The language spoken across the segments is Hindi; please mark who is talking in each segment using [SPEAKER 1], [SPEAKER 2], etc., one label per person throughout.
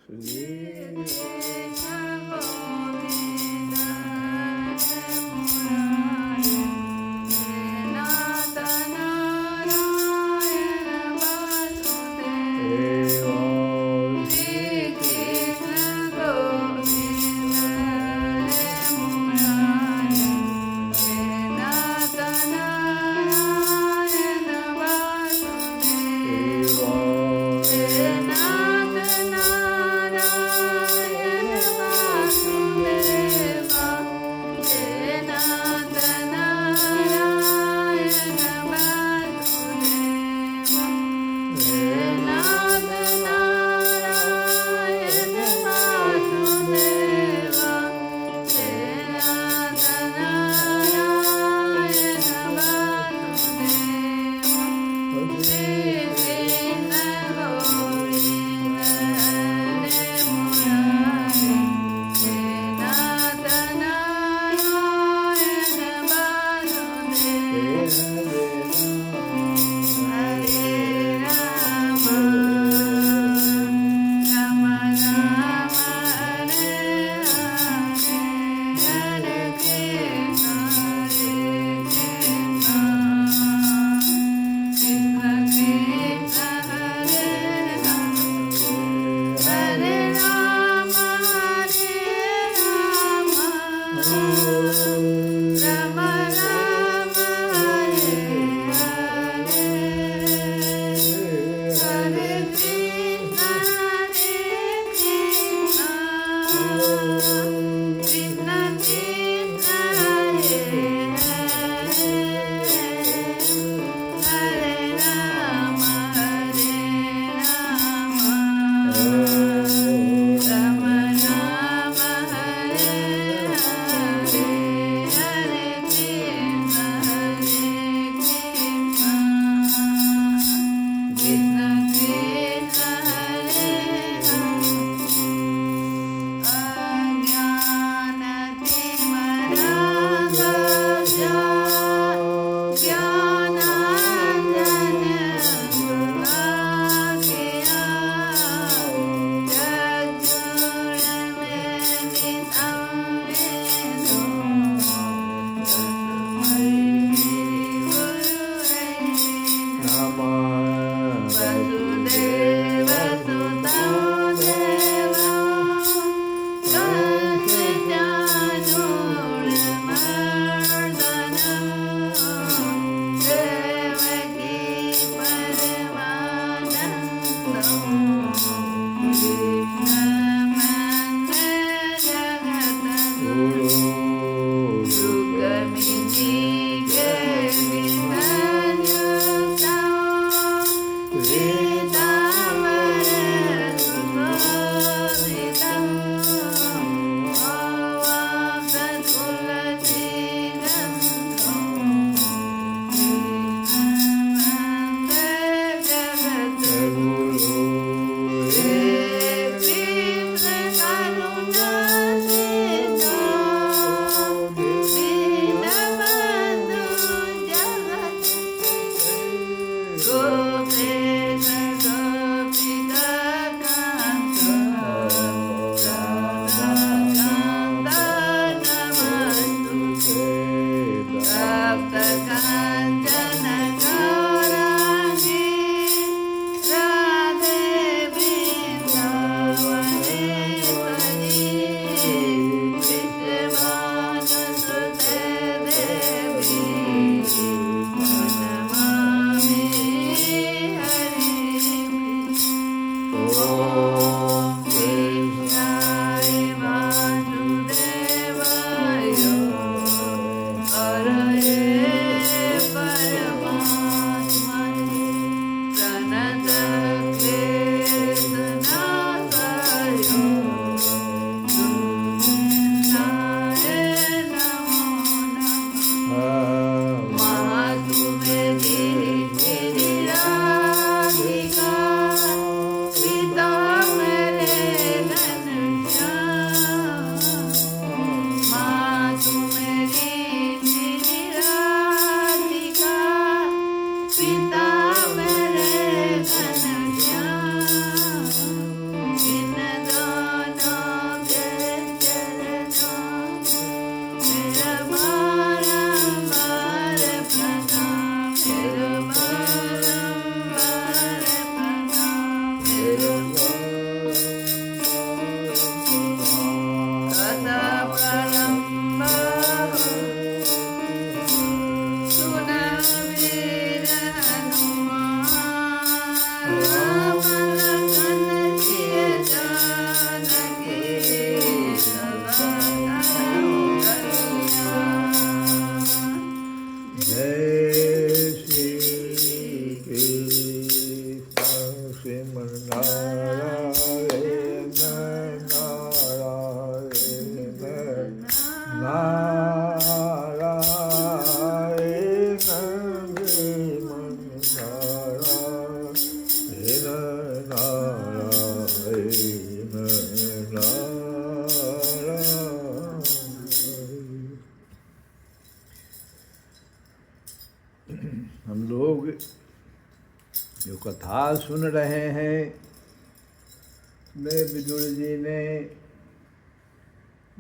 [SPEAKER 1] Ram हम लोग जो कथा सुन रहे हैं, मैं विदुर जी ने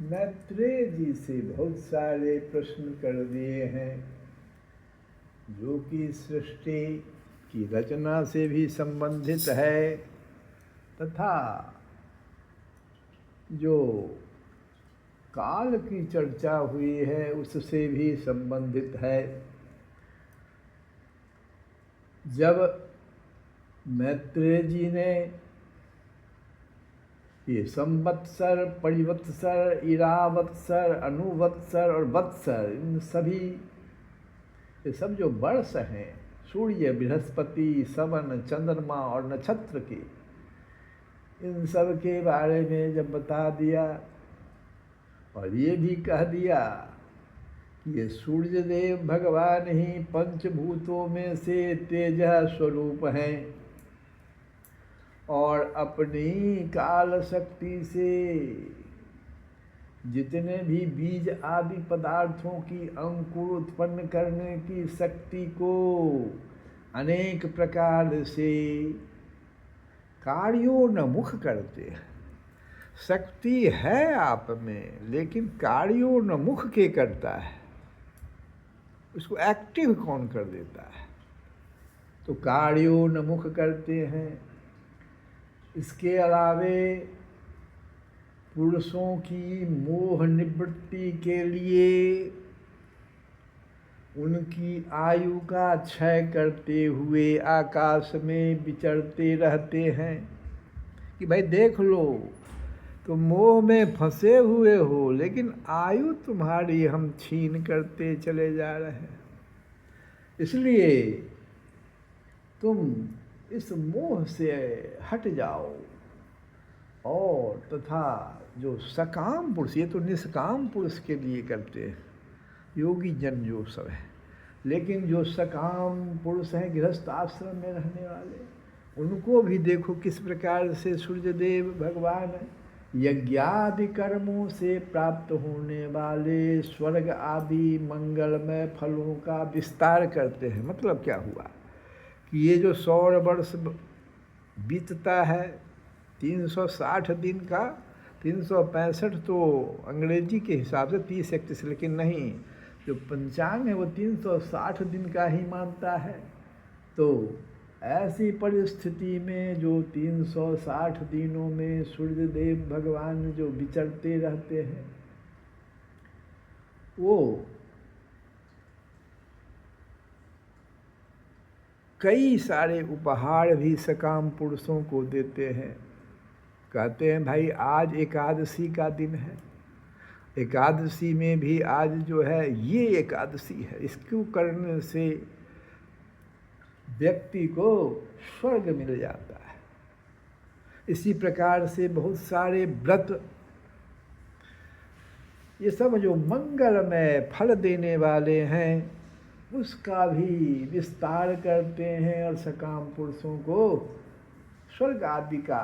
[SPEAKER 1] मैत्रेय जी से बहुत सारे प्रश्न कर दिए हैं, जो कि सृष्टि की रचना से भी संबंधित है तथा जो काल की चर्चा हुई है उससे भी संबंधित है। जब मैत्रेय जी ने ये संवत्सर, परिवत्सर, इरावत्सर, अनुवत्सर और वत्सर, इन सभी ये सब जो वर्ष हैं, सूर्य, बृहस्पति, सवन, चंद्रमा और नक्षत्र के, इन सब के बारे में जब बता दिया और ये भी कह दिया कि ये सूर्य देव भगवान ही पंचभूतों में से तेज स्वरूप हैं और अपनी काल शक्ति से जितने भी बीज आदि पदार्थों की अंकुर उत्पन्न करने की शक्ति को अनेक प्रकार से कार्योन्मुख करते हैं। शक्ति है आप में, लेकिन कार्योन्मुख के करता है, उसको एक्टिव कौन कर देता है? तो कार्योन्मुख करते हैं। इसके अलावे पुरुषों की मोह निवृत्ति के लिए उनकी आयु का क्षय करते हुए आकाश में विचरते रहते हैं कि भाई देख लो, तो मोह में फंसे हुए हो, लेकिन आयु तुम्हारी हम छीन करते चले जा रहे हैं। इसलिए तुम इस मोह से हट जाओ और तथा जो सकाम पुरुष, ये तो निष्काम पुरुष के लिए करते हैं, योगी जन जो सब है, लेकिन जो सकाम पुरुष हैं, गृहस्थ आश्रम में रहने वाले, उनको भी देखो किस प्रकार से सूर्यदेव भगवान यज्ञादि कर्मों से प्राप्त होने वाले स्वर्ग आदि मंगलमय फलों का विस्तार करते हैं। मतलब क्या हुआ कि ये जो 100 वर्ष बीतता है, 360 दिन का, 365 तो अंग्रेजी के हिसाब से 30-31, लेकिन नहीं, जो पंचांग है वो 360 दिन का ही मानता है। तो ऐसी परिस्थिति में जो 360 दिनों में सूर्यदेव भगवान जो विचरते रहते हैं, वो कई सारे उपहार भी सकाम पुरुषों को देते हैं। कहते हैं भाई आज एकादशी का दिन है, एकादशी में भी आज जो है ये एकादशी है, इसको करने से व्यक्ति को स्वर्ग मिल जाता है। इसी प्रकार से बहुत सारे व्रत, ये सब जो मंगलमय फल देने वाले हैं, उसका भी विस्तार करते हैं और सकाम पुरुषों को स्वर्ग आदि का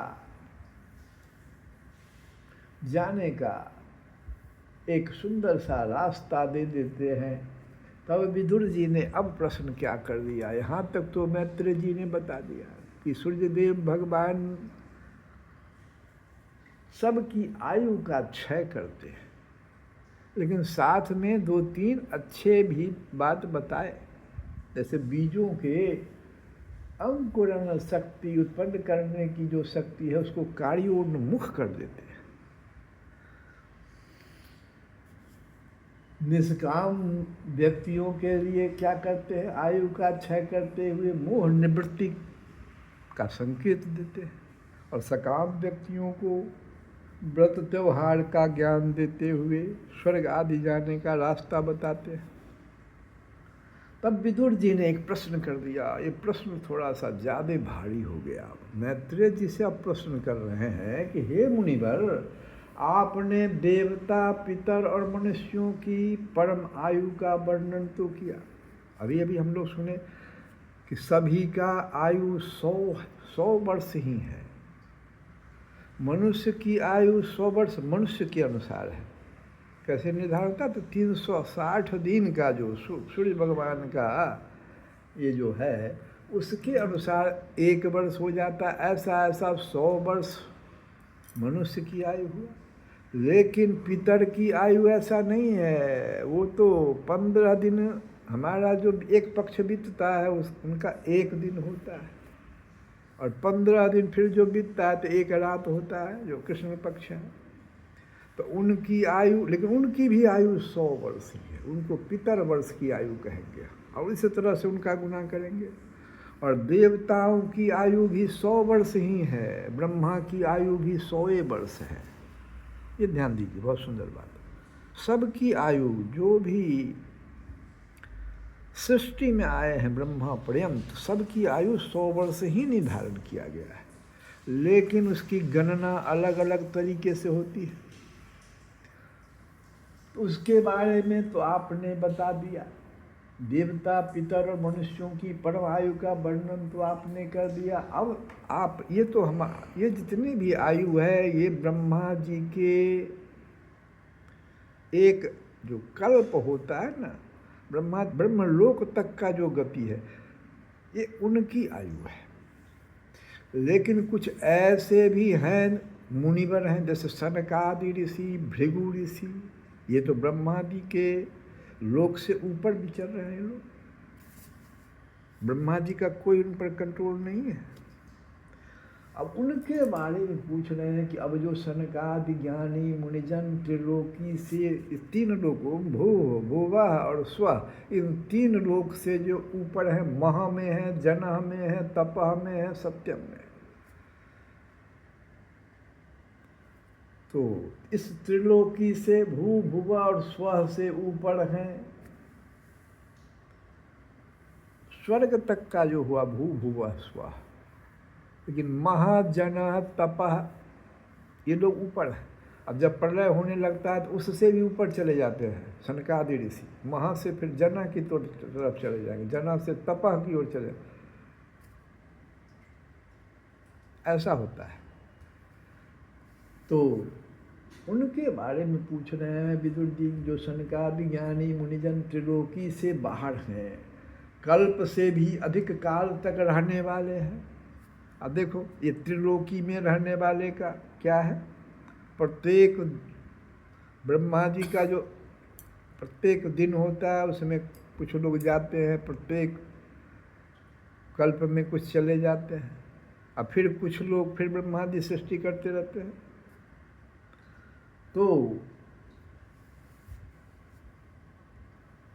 [SPEAKER 1] जाने का एक सुंदर सा रास्ता दे देते हैं। तब विदुर जी ने अब प्रश्न क्या कर दिया, यहाँ तक तो मैत्रेय जी ने बता दिया कि सूर्यदेव भगवान सबकी आयु का क्षय करते हैं, लेकिन साथ में 2-3 अच्छे भी बात बताए, जैसे बीजों के अंकुरण शक्ति उत्पन्न करने की जो शक्ति है उसको कार्योन्मुख कर देते हैं। निष्काम व्यक्तियों के लिए क्या करते हैं, आयु का क्षय करते हुए मोह निवृत्ति का संकेत देते हैं, और सकाम व्यक्तियों को व्रत त्यौहार का ज्ञान देते हुए स्वर्ग आदि जाने का रास्ता बताते हैं। तब विदुर जी ने एक प्रश्न कर दिया। ये प्रश्न थोड़ा सा ज़्यादा भारी हो गया। मैत्रेय जी से अब प्रश्न कर रहे हैं कि हे मुनिवर, आपने देवता, पितर और मनुष्यों की परम आयु का वर्णन तो किया। अभी अभी हम लोग सुने कि सभी का आयु 100 वर्ष ही है। मनुष्य की आयु 100 वर्ष मनुष्य के अनुसार है। कैसे निर्धारण होता? तो 360 दिन का जो सूर्य भगवान का ये जो है उसके अनुसार 1 वर्ष हो जाता। ऐसा 100 वर्ष मनुष्य की आयु हुआ। लेकिन पितर की आयु ऐसा नहीं है, वो तो 15 दिन, हमारा जो एक पक्ष बीतता है उनका 1 दिन होता है, और 15 दिन फिर जो बीतता है तो 1 रात होता है, जो कृष्ण पक्ष है। तो उनकी आयु, लेकिन उनकी भी आयु 100 वर्ष ही है, उनको पितर वर्ष की आयु कहेंगे, और इसी तरह से उनका गुना करेंगे। और देवताओं की आयु भी 100 वर्ष ही है, ब्रह्मा की आयु भी 100 वर्ष है। ये ध्यान दीजिए, बहुत सुंदर बात। सबकी आयु, जो भी सृष्टि में आए हैं ब्रह्मा पर्यंत, सबकी आयु 100 वर्ष ही निर्धारण किया गया है, लेकिन उसकी गणना अलग अलग तरीके से होती है। तो उसके बारे में तो आपने बता दिया। देवता, पितर और मनुष्यों की परम आयु का वर्णन तो आपने कर दिया। अब आप ये जितनी भी आयु है, ये ब्रह्मा जी के एक जो कल्प होता है ना, ब्रह्मलोक तक का जो गति है, ये उनकी आयु है। लेकिन कुछ ऐसे भी हैं मुनिवर हैं, जैसे सनकादि ऋषि, भृगु ऋषि, ये तो ब्रह्मा जी के लोक से ऊपर विचर रहे हैं लोग। ब्रह्मा जी का कोई उन पर कंट्रोल नहीं है। अब उनके बारे में पूछ रहे हैं कि अब जो सनकादि ज्ञानी मुनिजन त्रिलोकी से 3 लोकों, भू, भुवः और स्वः, इन 3 लोक से जो ऊपर है, मह में है, जनः में है, तपः में है, सत्यम में। तो इस त्रिलोकी से भू, भुवः और स्वः से ऊपर हैं। स्वर्ग तक का जो हुआ भू, भुवः, स्वः, लेकिन महा, जनः, तपः, ये लोग ऊपर हैं। अब जब प्रलय होने लगता है तो उससे भी ऊपर चले जाते हैं सनकादि ऋषि। महा से फिर जनः की तरफ चले जाएंगे, जनः से तपः की ओर चले, ऐसा होता है। तो उनके बारे में पूछ रहे हैं विदुर जी, जो सनकादि ज्ञानी मुनिजन त्रिलोकी से बाहर हैं, कल्प से भी अधिक काल तक रहने वाले हैं। अब देखो, ये त्रिलोकी में रहने वाले का क्या है? प्रत्येक ब्रह्मा जी का जो प्रत्येक दिन होता है, उसमें कुछ लोग जाते हैं, प्रत्येक कल्प में कुछ चले जाते हैं, और फिर कुछ लोग फिर ब्रह्मा जी सृष्टि करते रहते हैं। तो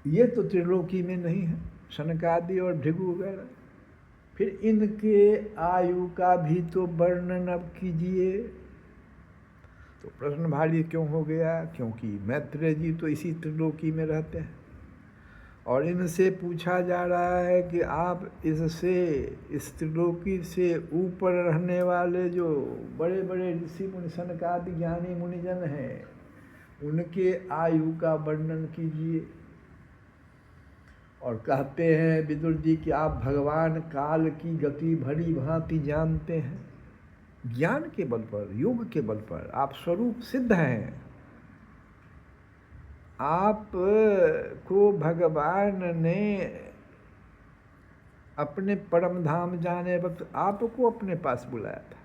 [SPEAKER 1] ये तो त्रिलोकी में नहीं है, सनकादि और भृगु वगैरह। फिर इनके आयु का भी तो वर्णन अब कीजिए। तो प्रश्न भारी क्यों हो गया? क्योंकि मैत्रेय जी तो इसी त्रिलोकी में रहते हैं, और इनसे पूछा जा रहा है कि आप इस त्रिलोकी से ऊपर रहने वाले जो बड़े बड़े ऋषि मुनि, सनकादि ज्ञानी मुनिजन हैं, उनके आयु का वर्णन कीजिए। और कहते हैं विदुर जी कि आप भगवान काल की गति भली भांति जानते हैं। ज्ञान के बल पर, योग के बल पर आप स्वरूप सिद्ध हैं। आप को भगवान ने अपने परम धाम जाने वक्त आपको अपने पास बुलाया था।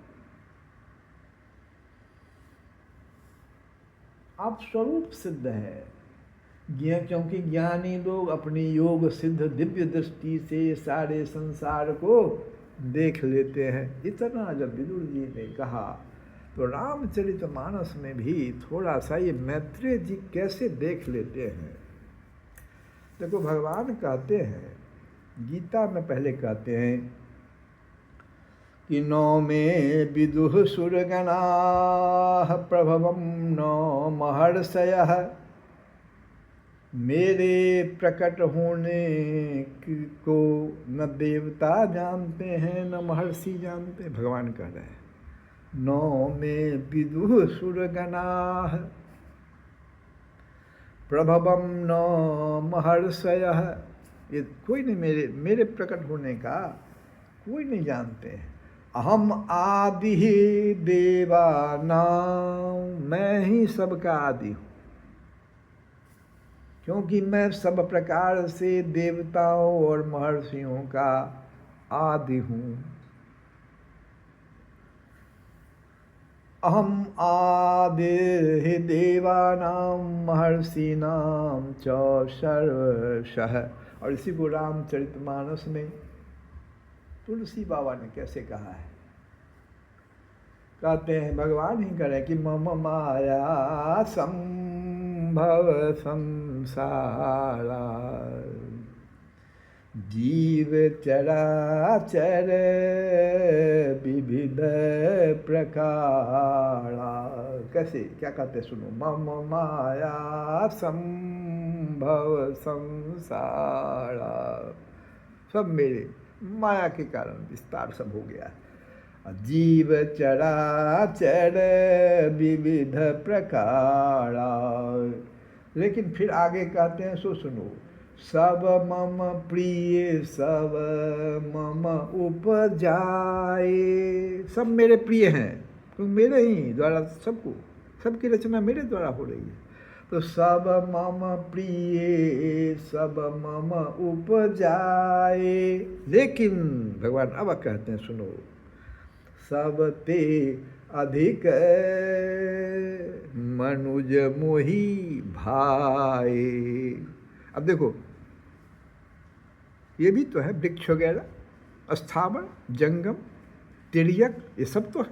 [SPEAKER 1] आप स्वरूप सिद्ध हैं। क्योंकि ज्ञानी लोग अपनी योग सिद्ध दिव्य दृष्टि से सारे संसार को देख लेते हैं। इतना जब विदुर जी ने कहा तो रामचरितमानस में भी थोड़ा सा ये मैत्रेय जी कैसे देख लेते हैं। देखो, भगवान कहते हैं, गीता में पहले कहते हैं कि नौ में विदुः सुरगणाः प्रभवं नौ महर्षयः, मेरे प्रकट होने को न देवता जानते हैं न महर्षि जानते। भगवान कह रहे हैं नौ में विदुः सुरगणाः प्रभवं नौ महर्षयः, ये कोई नहीं मेरे प्रकट होने का कोई नहीं जानते हैं। अहम आदि देवानां, मैं ही सबका आदि हूँ, क्योंकि मैं सब प्रकार से देवताओं और महर्षियों का आदि हूँ। अहम आदि देवानां महर्षिणां च सर्वशः। और इसी को रामचरितमानस में तुलसी बाबा ने कैसे कहा है, कहते हैं, भगवान ही करें कि मम माया संभव संसारा जीव चराचर विविध प्रकारा। कैसे, क्या कहते सुनो, मम माया संभव संसारा, सब मेरे माया के कारण विस्तार सब हो गया। जीव चराचर विविध प्रकारा। लेकिन फिर आगे कहते हैं, सो सुनो, सब मम प्रिय सब मम उपजाए। सब मेरे प्रिय हैं, तो मेरे ही द्वारा सबको, सबकी रचना मेरे द्वारा हो रही है। तो सब मम प्रिय सब मम उपजाए। लेकिन भगवान अब कहते हैं, सुनो, सब ते अधिक मनुज मोही भाए। अब देखो, ये भी तो है, वृक्ष वगैरह, स्थावर, जंगम, तिर्यक, ये सब तो है।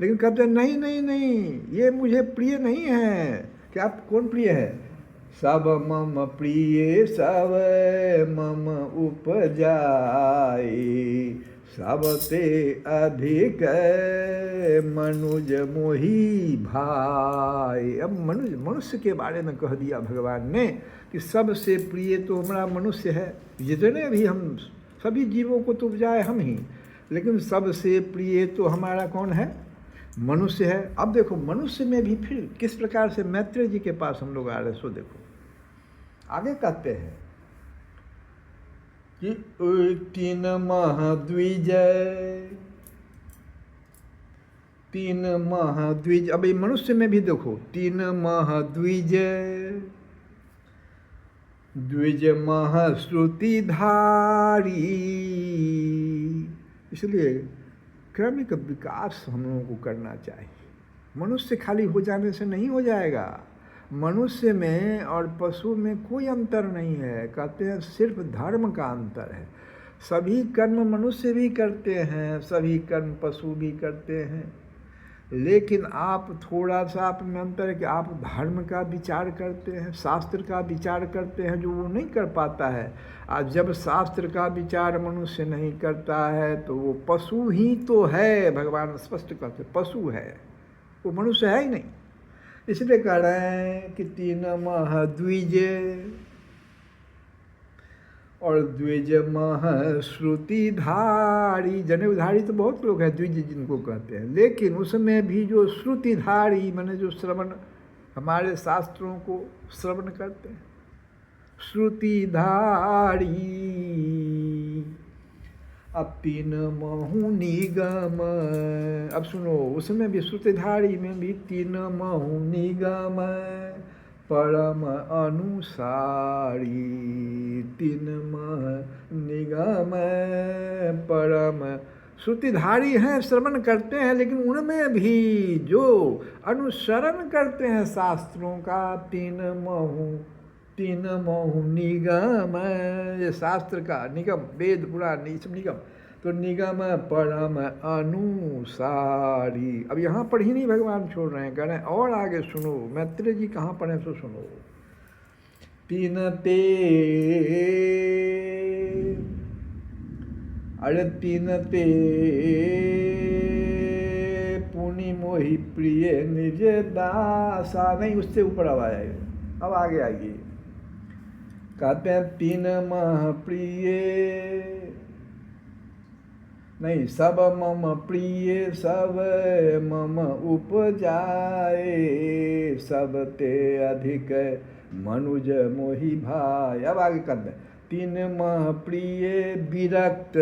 [SPEAKER 1] लेकिन कहते हैं नहीं नहीं नहीं, ये मुझे प्रिय नहीं है। क्या कौन प्रिय है? सब मम प्रिय सब मम उपजाए, सब ते अधिक मनुज मोही भाई। अब मनुष्य के बारे में कह दिया भगवान ने कि सबसे प्रिय तो हमारा मनुष्य है। जितने भी हम सभी जीवों को तो उपजाए हम ही, लेकिन सबसे प्रिय तो हमारा कौन है? मनुष्य है। अब देखो, मनुष्य में भी फिर किस प्रकार से मैत्रेय जी के पास हम लोग आ रहे, सो देखो आगे कहते हैं कि तीन महाद्विज, तीन महाद्विज। अब ये मनुष्य में भी देखो, तीन महाद्विज, द्विज महाश्रुतिधारी। इसलिए क्रमिक विकास हम लोगों को करना चाहिए। मनुष्य खाली हो जाने से नहीं हो जाएगा। मनुष्य में और पशु में कोई अंतर नहीं है। कहते हैं सिर्फ धर्म का अंतर है। सभी कर्म मनुष्य भी करते हैं, सभी कर्म पशु भी करते हैं, लेकिन आप थोड़ा सा आप में अंतर है कि आप धर्म का विचार करते हैं, शास्त्र का विचार करते हैं, जो वो नहीं कर पाता है। आज जब शास्त्र का विचार मनुष्य नहीं करता है तो वो पशु ही तो है। भगवान स्पष्ट कहते पशु है, वो मनुष्य है ही नहीं। इसलिए कह रहे हैं कि तीन महाद्विज और द्विज महाश्रुतिधारी। जनेऊधारी तो बहुत लोग हैं, द्विज जिनको कहते हैं, लेकिन उसमें भी जो श्रुतिधारी माने जो श्रवण, हमारे शास्त्रों को श्रवण करते हैं, श्रुतिधारी। अब तीन महु निगम, अब सुनो, उसमें भी श्रुतिधारी में भी तीन महु निगम परम अनुसारी। तीन मह निगम परम श्रुतिधारी हैं, श्रवण करते हैं, लेकिन उनमें भी जो अनुसरण करते हैं शास्त्रों का, तीन महु निगम, ये शास्त्र का निगम, वेद पुराण ये सब निगम, तो निगम परम अनुसारी। अब यहाँ पर ही नहीं भगवान छोड़ रहे हैं, कह रहे हैं और आगे सुनो। मैत्रेय जी कहाँ पर हैं तो सुनो। तीन ते, अरे तीन ते पुनि मोहि प्रिय निज दासा। नहीं, उससे ऊपर अब आएगा, अब आगे आइए। कहते हैं तीन मह प्रिय, नहीं, सब मम प्रिय सब मम उपजाए, सब ते अधिक मनुज मोहि भाई। अब आगे कहते हैं तीन मह प्रिय विरक्त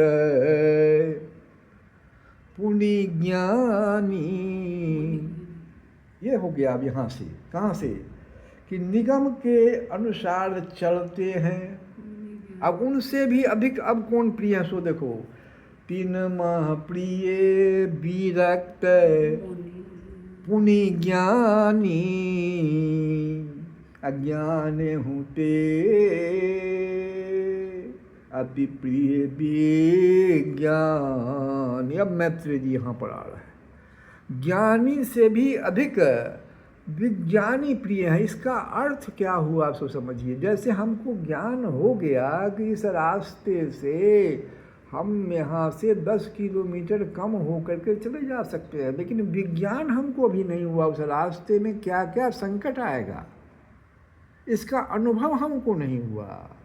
[SPEAKER 1] पुनि ज्ञानी। ये हो गया अब यहाँ से, कहाँ से कि निगम के अनुसार चलते हैं। अब उनसे भी अधिक अब कौन प्रिय है सो देखो, तीन माह प्रिय विरक्त पुनि ज्ञानी, अज्ञान हूते अति प्रिय विज्ञानी। अब मैत्रेय जी यहाँ पर आ रहा है, ज्ञानी से भी अधिक विज्ञानी प्रिय है। इसका अर्थ क्या हुआ आप सब समझिए। जैसे हमको ज्ञान हो गया कि इस रास्ते से हम यहाँ से 10 किलोमीटर कम हो करके चले जा सकते हैं, लेकिन विज्ञान हमको अभी नहीं हुआ उस रास्ते में क्या क्या संकट आएगा, इसका अनुभव हमको नहीं हुआ।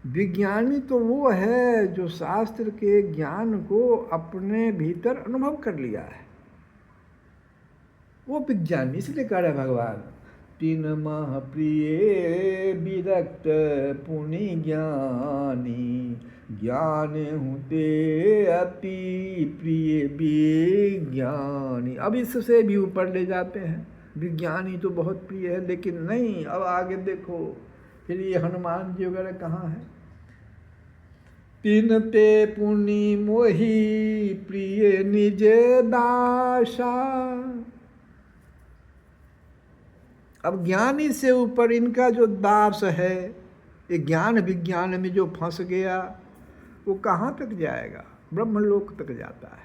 [SPEAKER 1] विज्ञानी तो वो है जो शास्त्र के ज्ञान को अपने भीतर अनुभव कर लिया है, वो विज्ञानी। इसलिए कह रहे भगवान, तीन माह प्रिय विरक्त पुनि ज्ञानी, ज्ञान हूते अति प्रिय विज्ञानी। अब इससे भी ऊपर ले जाते हैं, विज्ञानी तो बहुत प्रिय है, लेकिन नहीं, अब आगे देखो फिर ये हनुमान जी वगैरह कहाँ है। तीन ते पुनि मोहि प्रिय निज दासा। अब ज्ञानी से ऊपर इनका जो दास है, ये ज्ञान विज्ञान में जो फंस गया, वो कहाँ तक जाएगा, ब्रह्मलोक तक जाता है।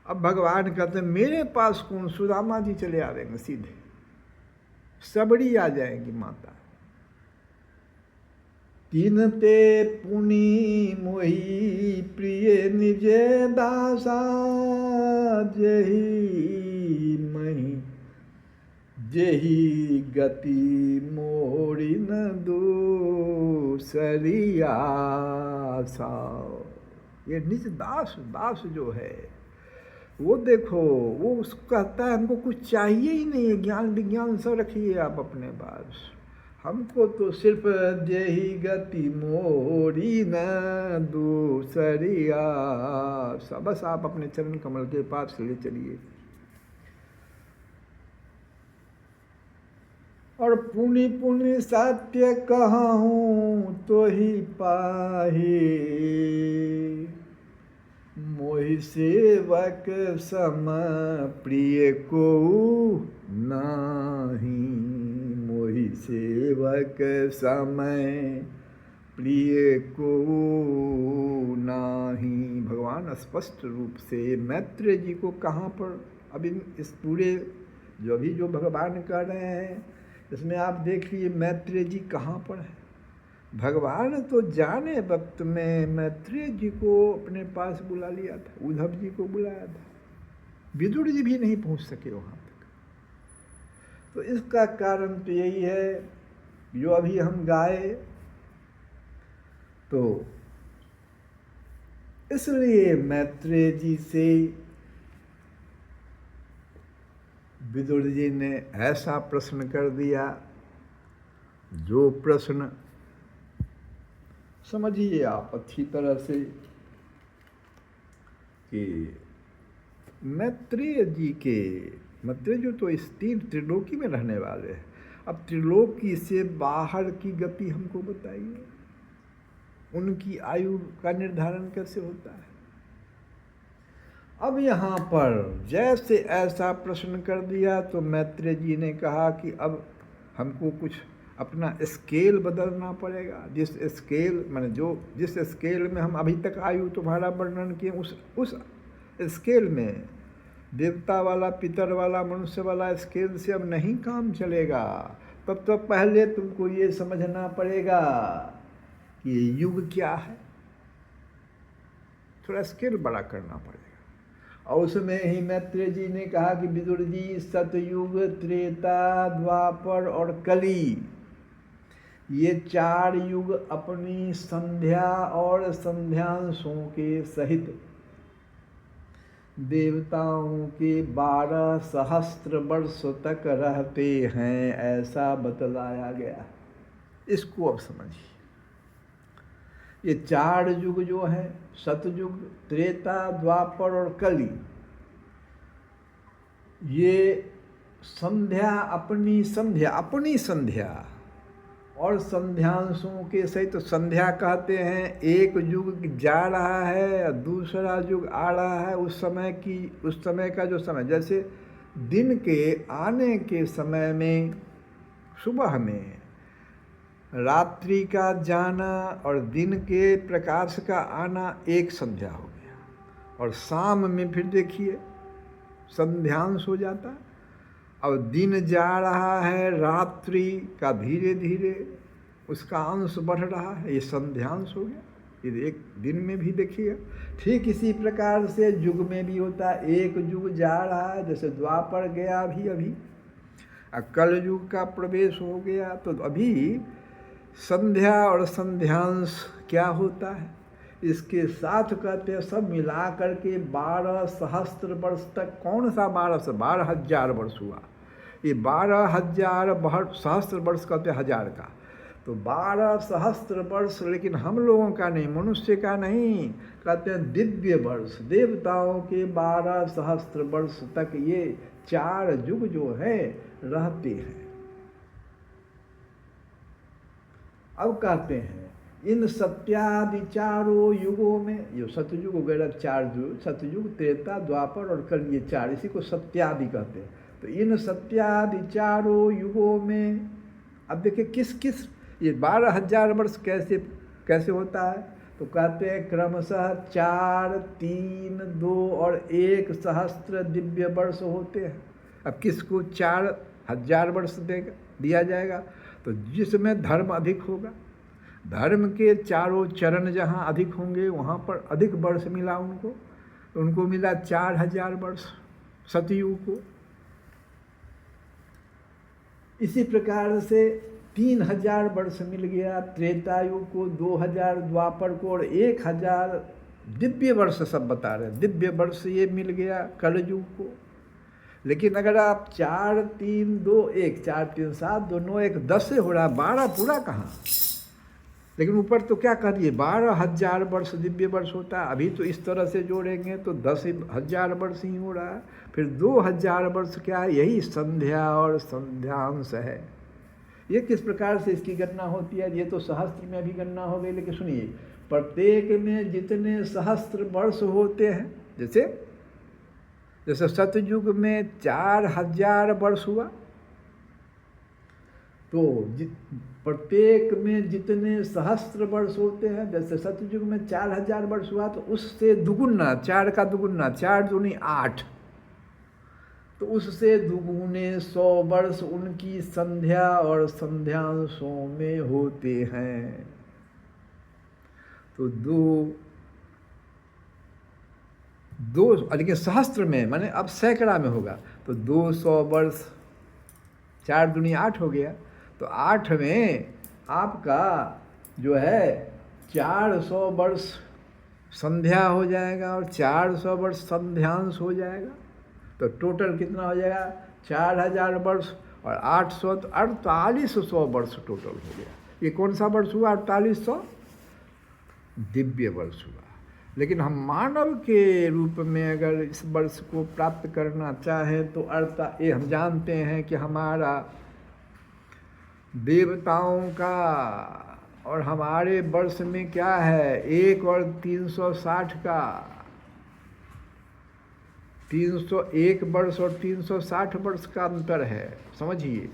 [SPEAKER 1] अब भगवान कहते हैं मेरे पास कौन, सुदामा जी चले आवेंगे सीधे, सबड़ी आ जाएंगी माता। तीन ते पुनि मोहि प्रिय निज दासा, जेहि मही जेहि गति मोरी न दूसरी आसा। ये निज दास, दास जो है वो देखो, वो उसको कहता है हमको कुछ चाहिए ही नहीं है, ज्ञान विज्ञान सब रखिए आप अपने पास, हमको तो सिर्फ जेहि गति मोरी न दूसरी आसा, बस आप अपने चरण कमल के पास ले चलिए। और पुनि पुनि सत्य कहूँ तो ही पाही, मोहि सेवक सम प्रिय को नाही, मोहि सेवक समय प्रिय को नाही। भगवान स्पष्ट रूप से मैत्रेय जी को कहाँ पर, अभी इस पूरे जो अभी जो भगवान कर रहे हैं इसमें आप देखिए मैत्रेय जी कहाँ पर है। भगवान तो जाने वक्त में मैत्रेय जी को अपने पास बुला लिया था, उद्धव जी को बुलाया था, विदुर जी भी नहीं पहुँच सके वहाँ तक। तो इसका कारण तो यही है जो अभी हम गाए, तो इसलिए मैत्रेय जी से विदुर जी ने ऐसा प्रश्न कर दिया, जो प्रश्न समझिए आप अच्छी तरह से कि मैत्रेय जी के, मैत्रेय जो तो इस त्रिलोकी में रहने वाले हैं, अब त्रिलोकी से बाहर की गति हमको बताइए, उनकी आयु का निर्धारण कैसे होता है। अब यहाँ पर जैसे ऐसा प्रश्न कर दिया तो मैत्रेय जी ने कहा कि अब हमको कुछ अपना स्केल बदलना पड़ेगा। जिस स्केल माने जो जिस स्केल में हम अभी तक आयु तुम्हारा वर्णन किए, उस स्केल में देवता वाला, पितर वाला, मनुष्य वाला स्केल से अब नहीं काम चलेगा। तब तो पहले तुमको ये समझना पड़ेगा कि ये युग क्या है, थोड़ा स्केल बड़ा करना पड़ेगा। और उसमें ही मैत्रेय जी ने कहा कि विदुर जी, सतयुग, त्रेता, द्वापर और कली, ये 4 युग अपनी संध्या और संध्यांशों के सहित देवताओं के 12 सहस्त्र वर्ष तक रहते हैं, ऐसा बतलाया गया। इसको अब समझिए। ये 4 युग जो है, सतयुग, त्रेता, द्वापर और कली, ये संध्या अपनी संध्या और संध्यांशों के सहित तो संध्या कहते हैं एक युग जा रहा है और दूसरा युग आ रहा है। उस समय का जो समय, जैसे दिन के आने के समय में, सुबह में रात्रि का जाना और दिन के प्रकाश का आना एक संध्या हो गया, और शाम में फिर देखिए संध्यांश हो जाता है। अब दिन जा रहा है, रात्रि का धीरे धीरे उसका अंश बढ़ रहा है, ये संध्यांश हो गया। ये एक दिन में भी देखिए ठीक इसी प्रकार से युग में भी होता है, एक युग जा रहा है, जैसे द्वापर गया अभी कल युग का प्रवेश हो गया, तो अभी संध्या और संध्यांश क्या होता है, इसके साथ कहते हैं सब मिला करके 12 सहस्त्र वर्ष तक। कौन सा 12,000 वर्ष हुआ, ये 12,000 सहस्त्र वर्ष कहते हैं हजार का, तो 12 सहस्त्र वर्ष। लेकिन हम लोगों का नहीं, मनुष्य का नहीं, कहते हैं दिव्य वर्ष। देवताओं के 12 सहस्त्र वर्ष तक ये 4 युग जो है रहते हैं। अब कहते हैं इन सत्यादि चारों युगों में, ये सतयुग वगैरह 4 युग, सतयुग, त्रेता, द्वापर और कल, ये 4, इसी को सत्यादि कहते हैं। तो इन सत्यादि चारों युगों में अब देखिए किस ये 12,000 वर्ष कैसे होता है, तो कहते हैं क्रमशः 4, 3, 2 और 1 सहस्त्र दिव्य वर्ष होते हैं। अब किसको 4,000 वर्ष दिया जाएगा, तो जिसमें धर्म अधिक होगा, धर्म के चारों चरण जहाँ अधिक होंगे वहाँ पर अधिक वर्ष मिला उनको, तो उनको मिला 4,000 वर्ष सतयुग को। इसी प्रकार से 3,000 वर्ष मिल गया त्रेतायुग को, 2,000 द्वापर को और 1,000 दिव्य वर्ष सब बता रहे हैं, दिव्य वर्ष ये मिल गया कलयुग को। लेकिन अगर आप 4, 3, 2, 1, 4, 3, 7, 2, 9, 1, 10 से हो रहा, 12 पूरा कहाँ। लेकिन ऊपर तो क्या कह दिए 12,000 वर्ष दिव्य वर्ष होता है। अभी तो इस तरह से जोड़ेंगे तो 10,000 वर्ष ही हो रहा है। फिर 2,000 वर्ष क्या है, यही संध्या और संध्यांश है। ये किस प्रकार से इसकी गणना होती है, ये तो सहस्त्र में भी गणना हो गई। लेकिन सुनिए, प्रत्येक में जितने सहस्त्र वर्ष होते हैं, जैसे सतयुग में 4,000 वर्ष हुआ, तो प्रत्येक में जितने सहस्त्र वर्ष होते हैं, जैसे सतयुग में 4,000 वर्ष हुआ, तो उससे दुगुना, 4 का दुगुना, 4 दूनी 8, तो उससे दुगुने 100 वर्ष उनकी संध्या और संध्यांशों में होते हैं। तो दो लेकिन सहस्त्र में माने अब सैकड़ा में होगा, तो 200 वर्ष, 4 दूनी 8 हो गया, तो 8 में आपका जो है 400 वर्ष संध्या हो जाएगा और 400 वर्ष संध्यांश हो जाएगा। तो टोटल कितना हो जाएगा 4,000 वर्ष और 800, तो 4,800 वर्ष टोटल हो गया। ये कौन सा वर्ष हुआ 4,800? दिव्य वर्ष हुआ। लेकिन हम मानव के रूप में अगर इस वर्ष को प्राप्त करना चाहें तो ये हम जानते हैं कि हमारा देवताओं का और हमारे वर्ष में क्या है 1 और 360 का, 301 वर्ष और 360 वर्ष का अंतर है, समझिए।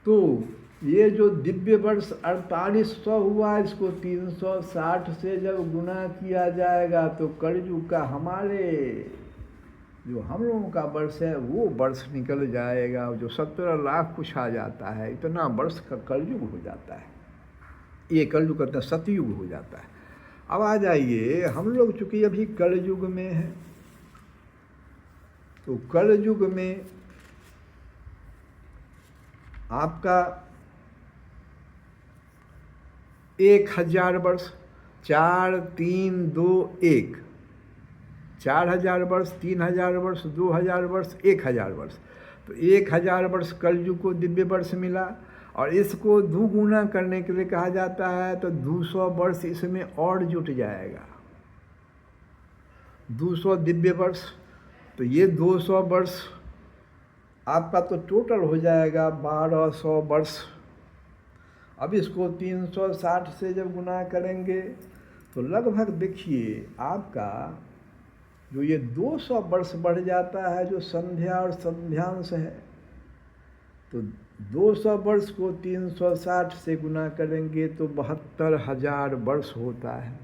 [SPEAKER 1] तो ये जो दिव्य वर्ष 4,800 हुआ, इसको 360 से जब गुना किया जाएगा तो कलयुग का हमारे जो हम लोगों का वर्ष है वो वर्ष निकल जाएगा, जो 17 लाख कुछ आ जाता है, इतना वर्ष का कलयुग हो जाता है। ये कलयुग कहते हैं सतयुग हो जाता है। अब आ जाइए, हम लोग चूँकि अभी कलयुग में हैं, तो कलयुग में आपका 1,000 वर्ष, 4, 3, 2, 1, 4,000 वर्ष, 3,000 वर्ष, 2,000 वर्ष, 1,000 वर्ष। तो 1,000 वर्ष कलयुग को दिव्य वर्ष मिला, और इसको दुगुना करने के लिए कहा जाता है, तो 200 वर्ष इसमें और जुट जाएगा। 200 दिव्य वर्ष तो ये 200 वर्ष आपका तो टोटल हो जाएगा 1200 वर्ष। अब इसको 360 से जब गुना करेंगे तो लगभग देखिए आपका जो ये 200 वर्ष बढ़ जाता है, जो संध्या और संध्यांश है। तो 200 वर्ष को 360 से गुना करेंगे तो 72,000 वर्ष होता है।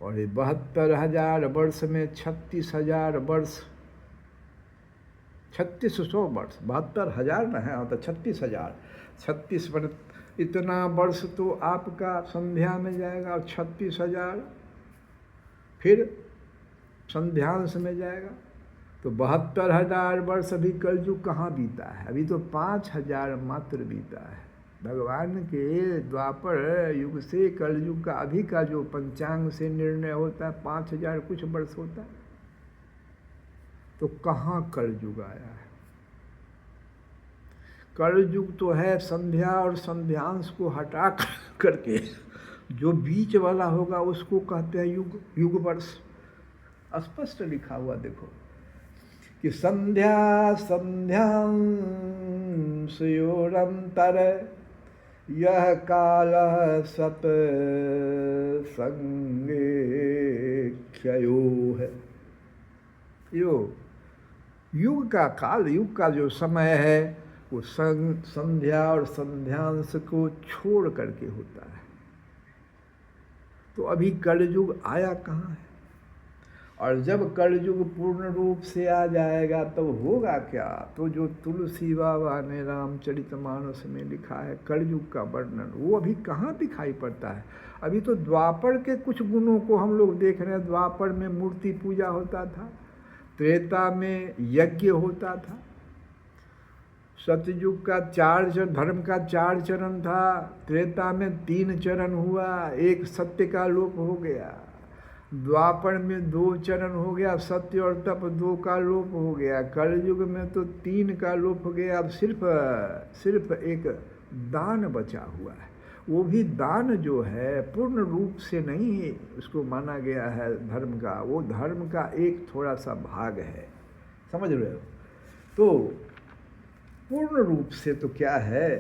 [SPEAKER 1] और ये 72,000 वर्ष में 36,000 वर्ष, 3600 वर्ष, 72,000 ना है, तो 36,000, 36 इतना वर्ष तो आपका संध्या में जाएगा, और 36,000 फिर संध्यांश में जाएगा। तो 72,000 वर्ष अभी कलयुग कहाँ बीता है, अभी तो 5,000 मात्र बीता है। भगवान के द्वापर युग से कलयुग का अभी का जो पंचांग से निर्णय होता है 5,000 कुछ वर्ष होता है। तो कहाँ कलयुग आया है? कलयुग तो है संध्या और संध्यांश को हटा करके जो बीच वाला होगा उसको कहते हैं युग, युग वर्ष। स्पष्ट लिखा हुआ देखो कि संध्या संध्यांशयोरंतर यह काल सत संगेख्यो है। युग का काल, युग का जो समय है वो संध्या और संध्यांश को छोड़ करके होता है। तो अभी कलयुग आया कहाँ है? और जब कलयुग पूर्ण रूप से आ जाएगा तब तो होगा क्या? तो जो तुलसी बाबा ने रामचरितमानस में लिखा है कलयुग का वर्णन, वो अभी कहाँ दिखाई पड़ता है? अभी तो द्वापर के कुछ गुणों को हम लोग देख रहे हैं। द्वापर में मूर्ति पूजा होता था, त्रेता में यज्ञ होता था, सतयुग का 4 चरण, धर्म का 4 चरण था, त्रेता में 3 चरण हुआ, एक सत्य का लोप हो गया, द्वापर में 2 चरण हो गया, सत्य और तप 2 का लोप हो गया, कलयुग में तो 3 का लोप हो गया। अब सिर्फ एक दान बचा हुआ है। वो भी दान जो है पूर्ण रूप से नहीं उसको माना गया है धर्म का, वो धर्म का एक थोड़ा सा भाग है, समझ रहे हो? तो पूर्ण रूप से तो क्या है,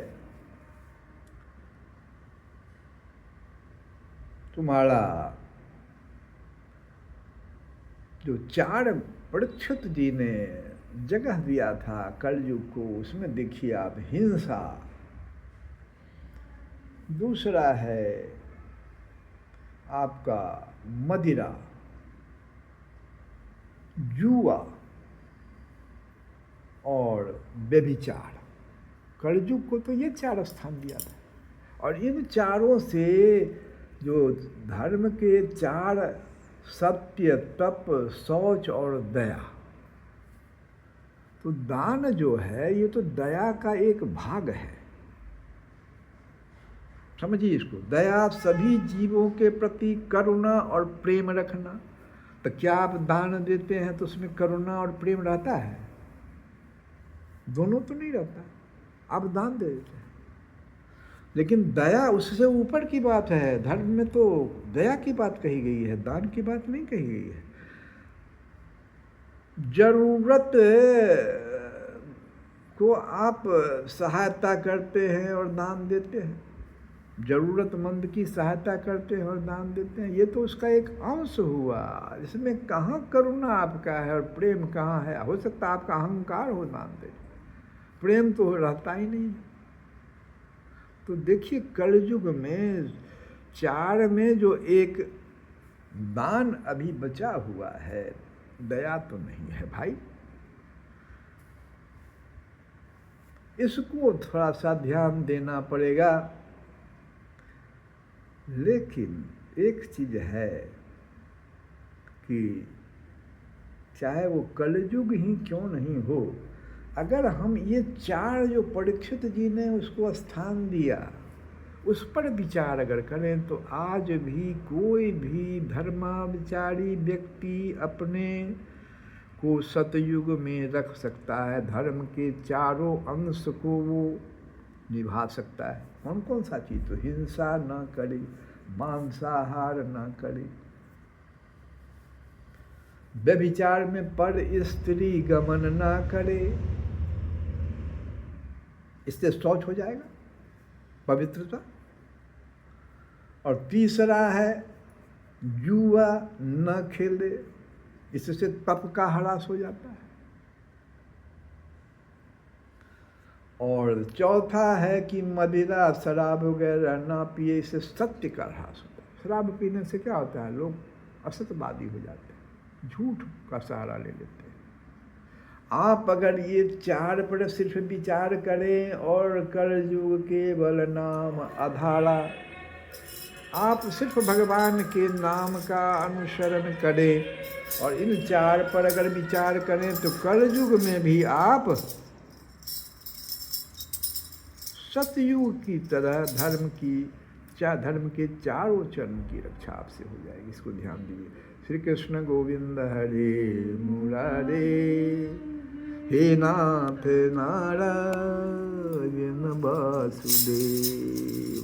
[SPEAKER 1] तुम्हारा जो 4 परीक्षित जी ने जगह दिया था कलयुग को, उसमें देखिए आप हिंसा, दूसरा है आपका मदिरा, जुआ और व्यभिचार। कलयुग को तो ये 4 स्थान दिया था। और इन चारों से जो धर्म के 4 सत्य, तप, शौच और दया, तो दान जो है ये तो दया का एक भाग है। समझिए इसको, दया सभी जीवों के प्रति करुणा और प्रेम रखना। तो क्या आप दान देते हैं तो उसमें करुणा और प्रेम रहता है? दोनों तो नहीं रहता। आप दान दे देते हैं, लेकिन दया उससे ऊपर की बात है। धर्म में तो दया की बात कही गई है, दान की बात नहीं कही गई है। जरूरत को आप सहायता करते हैं और दान देते हैं, जरूरतमंद की सहायता करते हैं और दान देते हैं, ये तो उसका एक अंश हुआ। इसमें कहाँ करुणा आपका है और प्रेम कहाँ है? हो सकता है आपका अहंकार हो दान दे, प्रेम तो रहता ही नहीं। तो देखिए कलयुग में 4 में जो एक दान अभी बचा हुआ है, दया तो नहीं है भाई। इसको थोड़ा सा ध्यान देना पड़ेगा। लेकिन एक चीज है कि चाहे वो कलयुग ही क्यों नहीं हो, अगर हम ये 4 जो परीक्षित जी ने उसको स्थान दिया, उस पर विचार अगर करें तो आज भी कोई भी धर्माविचारी व्यक्ति अपने को सतयुग में रख सकता है। धर्म के 4 अंश को वो निभा सकता है। कौन कौन सा चीज़? तो हिंसा न करे, मांसाहार न करे, व्यभिचार में पर स्त्री गमन ना करे, इससे शौच हो जाएगा, पवित्रता। और तीसरा है जुआ न खेले, इससे तप का ह्रास हो जाता है। और चौथा है कि मदिरा शराब वगैरह ना पिए, इससे सत्य का ह्रास होता है। शराब पीने से क्या होता है, लोग असत्यवादी हो जाते हैं, झूठ का सहारा ले लेते हैं। आप अगर ये 4 पर सिर्फ विचार करें और कलयुग केवल नाम आधारा, आप सिर्फ भगवान के नाम का अनुसरण करें और इन 4 पर अगर विचार करें तो कलयुग में भी आप सतयुग की तरह धर्म के चारों चरण की रक्षा आपसे हो जाएगी। इसको ध्यान दीजिए। श्री कृष्ण गोविंद हरे मुरारे, हे नाथ नारायण वासुदेव।